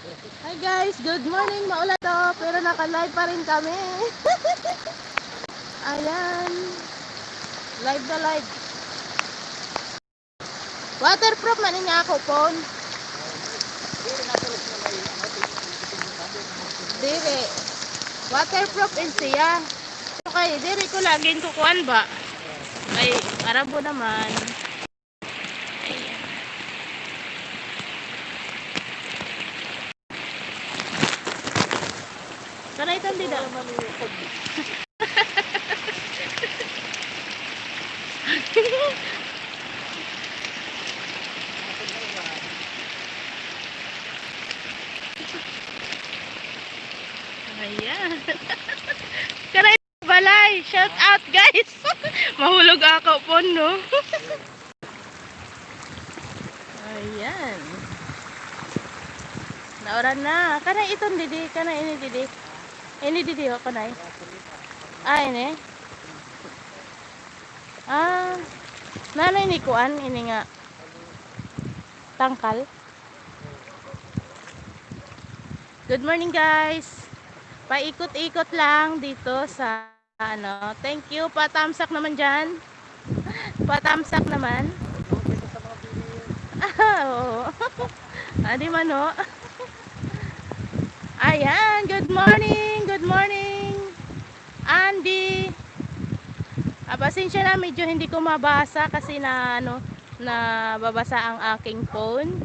Hi guys, good morning. Maulan to, pero naka-live pa rin kami. Ayan, live na live. Waterproof man niya ako phone. Dire. Waterproof in siya. Okay, dire ko laging kukuan ba? Ay, arabo naman. Kanay tan dida. Ayan. Kanay balay. Shout out guys. Mahulog ako po no. Ayan. Naoran na. Kanay iton didi. Kanay ini didi. Ini didi o kanay. Ini. Nanay ni kuan. Ini nga. Tangkal. Good morning guys. Paikot-ikot lang dito sa ano. Thank you. Patamsak naman dyan. Patamsak naman. Oo. Adi man o. Ayan. Good morning. Good morning. Andy. Pasensya na. Medyo hindi ko mabasa kasi na ano. Nababasa ang aking phone.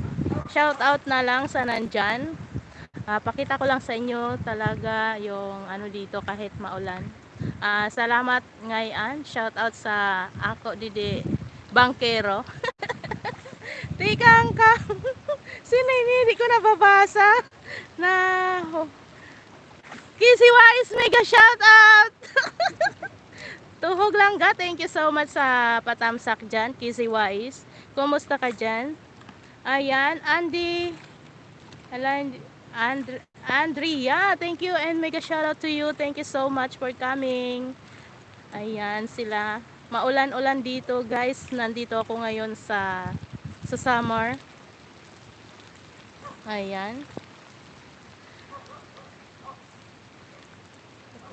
Shout out na lang sa nandyan. Pakita ko lang sa inyo talaga yung ano dito kahit maulan. Salamat ngayon. Shout out sa ako didi bangkero. Tikang ka. Sino hindi ko nababasa na Kisi Wise mega shout out. Tuhog lang ga. Thank you so much sa patamsak dyan. Kisi Wise. Kumusta ka dyan? Ayan. Andy. Andrea, thank you and mega shout out to you. Thank you so much for coming. Ayan sila. Maulan-ulan dito, guys. Nandito ako ngayon sa summer. Ayan.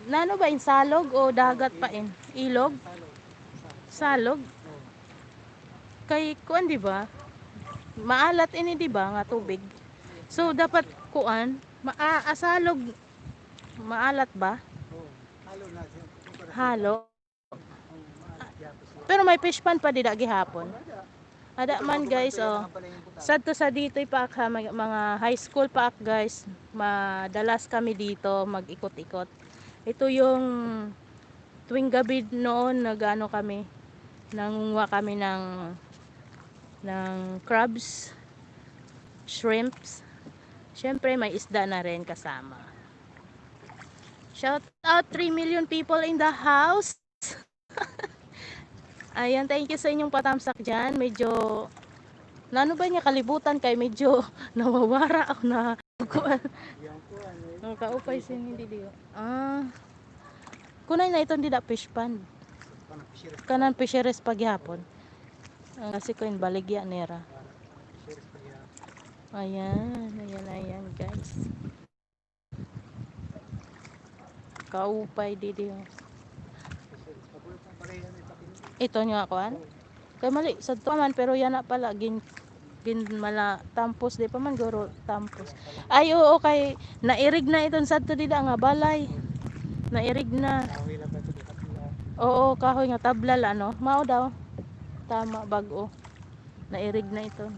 Nano ba in salog o dagat pa in? Ilog? Salog? Kay kuan di ba? Maalat ini di ba nga tubig? So dapat kuan, asalog maalat ba? Halo. Pero may fish pan pa dida gihapon. Ada man guys oh. Sadto sa dito pa ka mga high school pa guys. Madalas kami dito mag-ikot-ikot. Ito yung tuwing gabi noon nagano kami. Nangunguha kami ng crabs, shrimps. Syempre may isda na rin kasama. Shout out 3 million people in the house. Ayan, thank you sa inyong patamsak dyan. Medyo, nano ba niya kalibutan kay medyo nawawara ako na kuan. Kaupay sin hindi diyo. Kunay na iton dida fish pan. Kanan fisheries paghapon. Kasi ko in baligya nera. Ayan guys. Kaupay diyo. Ito nyo akuan. Kay mali sadto man pero yan na pala gin mala tampos di pa man guro tampos. Ay oo kay nairig na iton sadto dida nga balay. Nairig na. Oo kahoy nga tablal ano. Mao daw. Tama bag-o. Nairig na ito.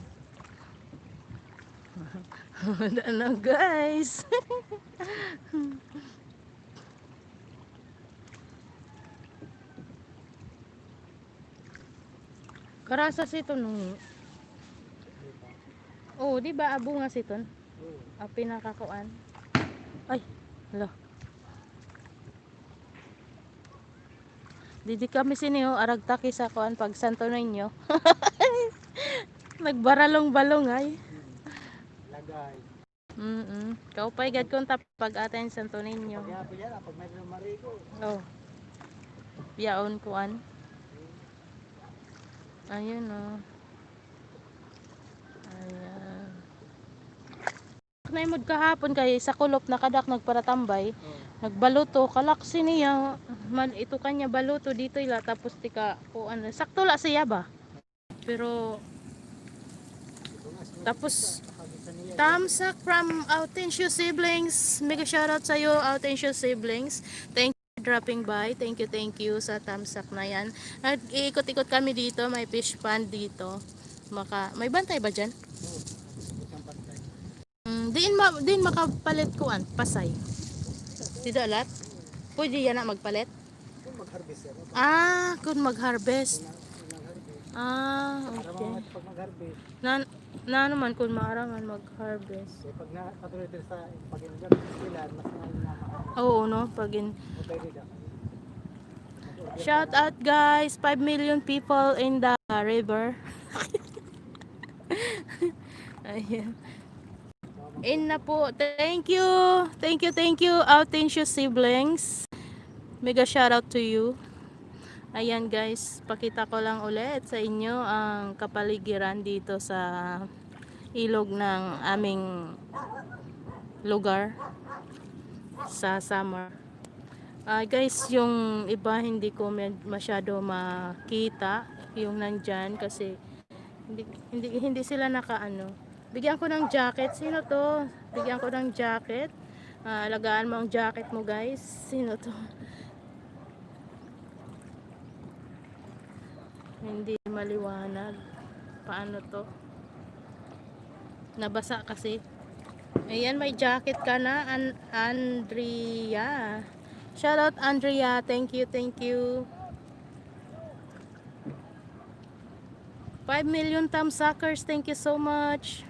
Ano guys. Karasas ito nung. Oh, di ba abo nga siton? Pinakakuan. Ay, hala. Didi kami siniyo aragtaki sa kuan pag Santo Niño. Nagbaralong-balong ay. Lagay. Kaupay gad kon pag aten Santo Niño. Oh. Biyaon kuan. Ayun oh. Ayan. Naimod kahapon kay sa kulop nakadak nagparatambay. Oh. Nagbaluto kalaksi niya man ito kanya baluto dito ila tapos tika kuan sakto la siya ba. Pero tapos thumbs up from Autencio Siblings. Mega shoutout sa iyo Autencio Siblings. Thank you for dropping by. Thank you sa thumbs up na yan. Nag-iikot-ikot kami dito. May fish pond dito. May bantay ba dyan? Din makapalit kuan pasay. Dito alat? Pwede yan na magpalit? Kung mag-harvest yan. Kung mag-harvest. Para Okay. pag mag-harvest. Na naman kung maarangan mag-harvest. Eh, pag patuloy din sa pag-injak sila, mas ngayon na Oo, no? Pagin. pwede ka. Shout out guys, 5 million people in the river. Ayan. In na po. Thank you. Autencio Siblings. Mega shout out to you. Ayan guys, pakita ko lang ulit sa inyo ang kapaligiran dito sa ilog ng aming lugar sa summer. Guys, yung iba hindi ko masyado makita yung nandyan kasi hindi sila nakaano. Bigyan ko ng jacket. Sino to? Bigyan ko ng jacket. Alagaan mo ang jacket mo guys. Sino to? Hindi maliwanag. Paano to? Nabasa kasi. Ayan, may jacket ka na, Andrea. Shoutout Andrea. Thank you. 5 million thumbsuckers. Thank you so much.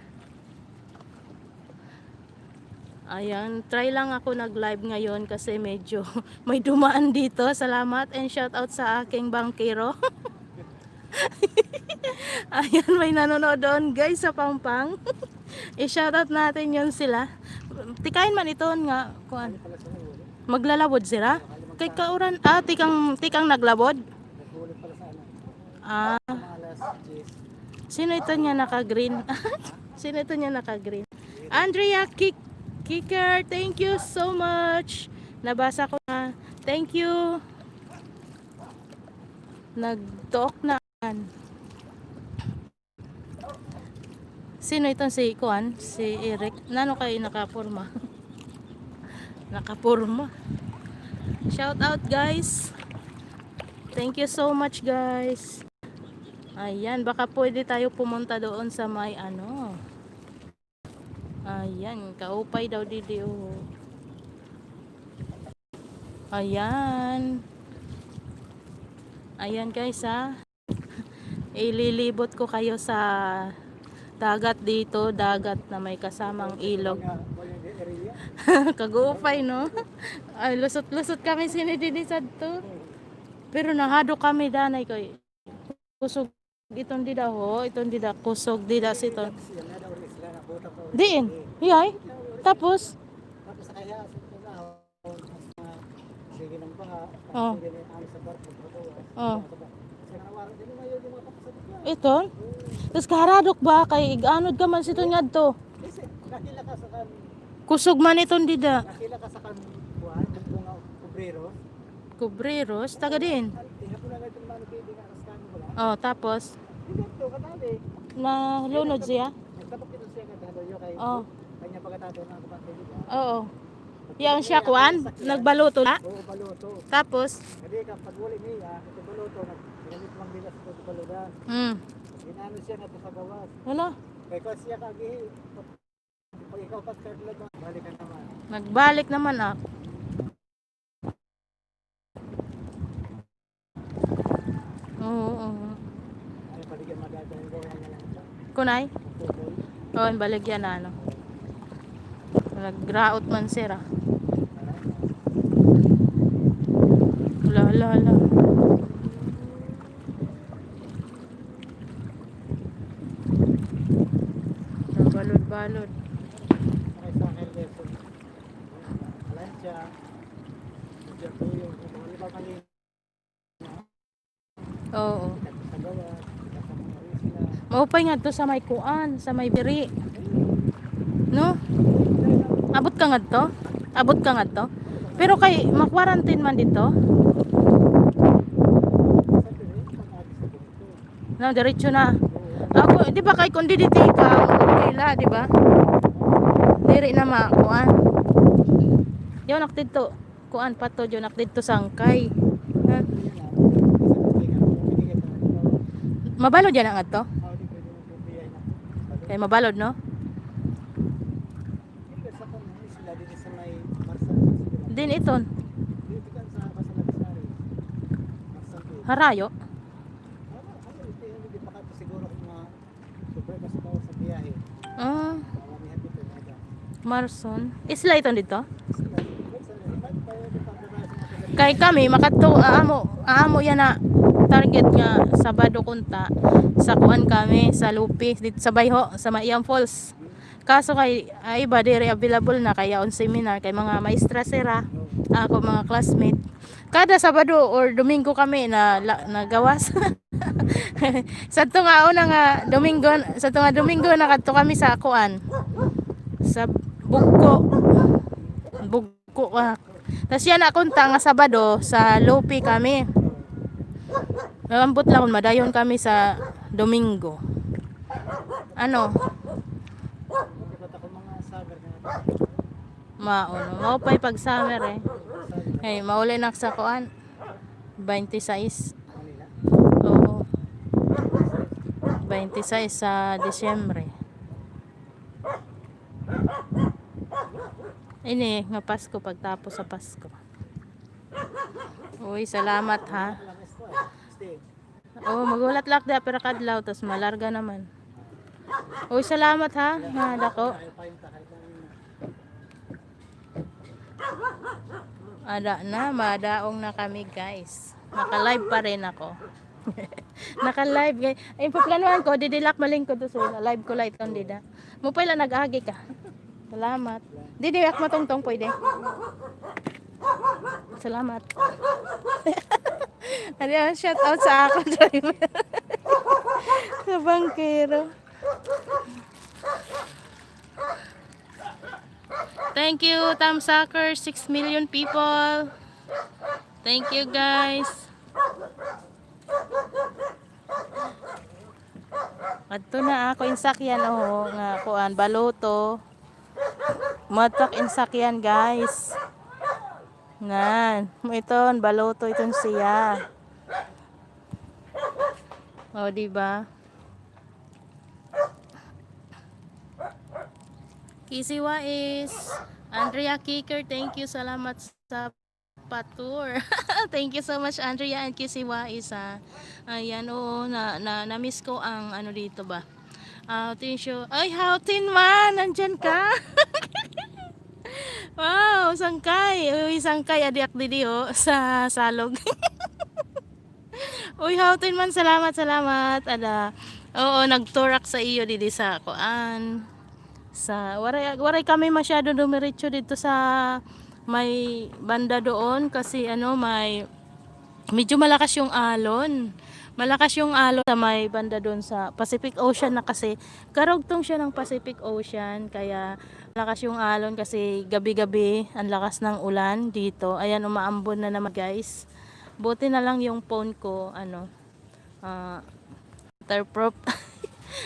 Ayan, try lang ako nag-live ngayon kasi medyo may dumaan dito. Salamat and shoutout sa aking bangkero. Ayan, may nanonood doon guys sa Pampang. I-shoutout natin yun sila. Tikain man ito nga. Kuan. Maglalabod sila? Kay kauran, tikang naglabod? Naghuli pala sa ano. Ah, Mga alas 10. sino ito niya naka-green? Sino ito niya naka-green? Andrea Kicker, thank you so much. Nabasa ko na. Thank you. Nag-talk na. Sino itong si Kuan? Si Eric. Nano kayo nakapurma? Nakapurma. Shout out guys. Thank you so much guys. Ayan, baka pwede tayo pumunta doon sa may ano. Ayan, kaupay daw dito. Ayan. Ayan guys ha. Ililibot ko kayo sa dagat dito, dagat na may kasamang ilog. Kaguupay no. Ay lusot-lusot kami sinidinisad to. Pero nahado kami danay koy. Kusog itong dida ho, itong dida kusog dida siton. Diin. Hiyay. Tapos sa kaya sige nang baha. Oh. Sige na ano sa barko. Oh. Dili mayo di makapasad. Ito. Tapos kaharadok ba kay iganod ka man siton ngadto. Kasi nakila ka sa kan Kusog man itong dida. nakila ka sa kan buwan bunga kubrero. Kubreros taga din. Tingnan ko na itong mga pwede nga raskan wala. Oh, tapos Dito katabi. na lunod siya. Nagtabok dito siya kadalo yo kay. Oh. Kanya pagkatato na kapatid niya. Oo. Yan siya kuan, nagbaluto na. Oo, baluto. Tapos, Kasi kapag wali niya, ito baluto, ginamit mang bilas ito baludan. Ginano siya na ito sa gawas. wala. Kaya kung siya kagihi, pag ikaw pa sa tulad, balik ka naman. Nagbalik naman ako. Oo. Ay, baligyan magagawin ko kaya lang ito. Kunay? Pupul. Oo, baligyan na ano. Nag-grout man sira. La. Balod. Sakay sa akin, leso. Lansya. Medyo tuyo. Kung ano ba mali, Oo. sa gawas, sa mga isla. Maupay nga to sa may kuan, sa may biri. No? Abot ka nga to? Abot ka nga to? Pero kay ma-quarantine man dito. Sabi rin, pag-agis na ganito. Na diretso na. Oo. Ako, di ba kay kundi dito ka, okay la, di ba? Diri na makuan. Yo nakdito. Kuan pa to, yo nakdito sangkay. Ha? Hindi na. Sa tubig, ano, binigay sa ano. Mabalod yan ang ato. Di pwede mo bubiyahin ako. Kay mabalod no? Hindi sa kung sila din sa may Marsan. Din iton. Dito kan sa Kasalabisari. Marsan din. Harayo. Hindi pa ka siguro kung mga super kasi daw sa biyahe. Ah, Maramihan dito na aga. Marson. Isla iton dito. Sila, ba't pa yung pagdadala sa mga taga- Kay kami makadto aamo yan na target nga Sabado kunta sa kuan kami sa Lupi dito sa Bayho sa Mayam Falls. Kaso kay iba diri available na kaya on seminar kay mga maestra sira ako mga classmate. Kada Sabado or Domingo kami na nagawas. Sa tunga una nga Domingo sa tunga Domingo nakadto kami sa kuan sa Bugko tas yan akunta nga Sabado sa Lupi kami. Nalambot lang kung madayon kami sa Domingo. Ano? Hindi ba't ako mga sagar na Mauno. Maupay pag summer eh. sagar Hey, mauli na sa kuan. 26. Manila. Oo. 26 sa Disyembre. Ini nga Pasko pagtapos sa Pasko. Uy, salamat ha. Lang esto Stay. Oh, magulat lak da pero kadlaw tas malarga naman. Uy, salamat ha. Nga dako. Tayo pa yung takal kanina. Ada na, madaong na kami guys. Naka-live pa rin ako. Naka-live guys. Ay, paplanuhan ko, didilak maling ko to so live ko light on dida. Mo pala nag-agi ka. Salamat. Didi ak matungtong pwede. Salamat. Ano yan, shout out sa ako driver. Sa bangkero. Thank you, Tam Sucker, 6 million people. Thank you, guys. Adto na ako insakyan oh nga kuan baloto. Matak insakyan, guys. Ngan, mo iton baloto iton siya. Oh, di ba? Kisiwa is Andrea Kicker, thank you, salamat sa patur. Thank you so much Andrea and Kisiwa is ayan oo, na-miss ko ang ano dito ba. Tin show. Ay, Houtin man, nandyan ka. Wow, sangkay. Uy, sangkay adiak didi oh, sa salog. Uy, Houtin man, salamat. Ada. Oo, nagturak sa iyo didi sa kuan. Sa waray kami masyado dumiretso dito sa may banda doon kasi ano may medyo malakas yung alon. Malakas yung alon sa may banda doon sa Pacific Ocean na kasi karugtong siya ng Pacific Ocean kaya malakas yung alon kasi gabi-gabi ang lakas ng ulan dito. Ayan umaambon na naman guys. Buti na lang yung phone ko ano waterproof.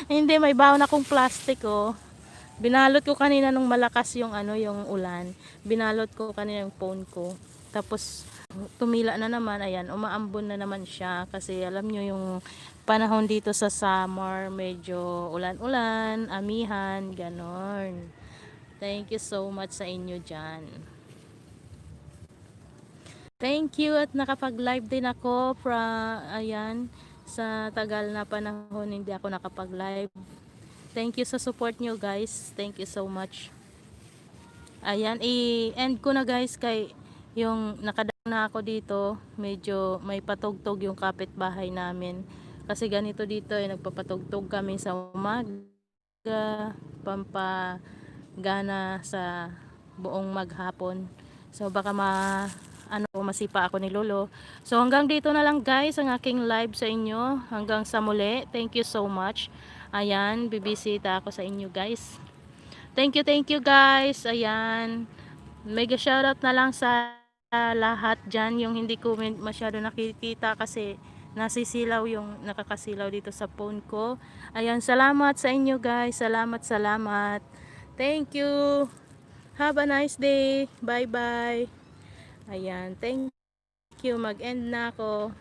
Hindi may baon akong plastic oh. Binalot ko kanina nung malakas yung ano yung ulan. Binalot ko kanina yung phone ko. Tapos tumila na naman, ayan, umaambon na naman siya kasi alam nyo yung panahon dito sa summer, medyo ulan-ulan, amihan, ganon. Thank you so much sa inyo dyan. Thank you at nakapag-live din ako ayan, sa tagal na panahon hindi ako nakapag-live. Thank you sa support nyo guys. Thank you so much. Ayan, i-end ko na guys kay yung nakadaan na ako dito. Medyo may patugtog yung kapitbahay namin. Kasi ganito dito nagpapatugtog kami sa umaga, pampagana sa buong maghapon. So baka masipa ako ni Lolo. So hanggang dito na lang guys ang aking live sa inyo. Hanggang sa muli. Thank you so much. Ayan, bibisita ako sa inyo guys. Thank you guys. Ayan. Mega shoutout na lang sa lahat dyan. Yung hindi ko masyado nakikita kasi nasisilaw yung nakakasilaw dito sa phone ko. Ayan, salamat sa inyo guys. Salamat. Thank you. Have a nice day. Bye bye. Ayan, thank you. Mag-end na ako.